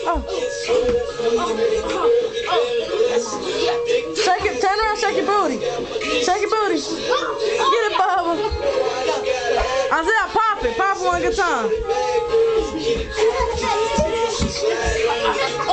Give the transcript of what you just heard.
Shake it, turn around, shake your booty. Shake your booty. Get it, Bubba. Isaiah, pop it. Pop it one good time.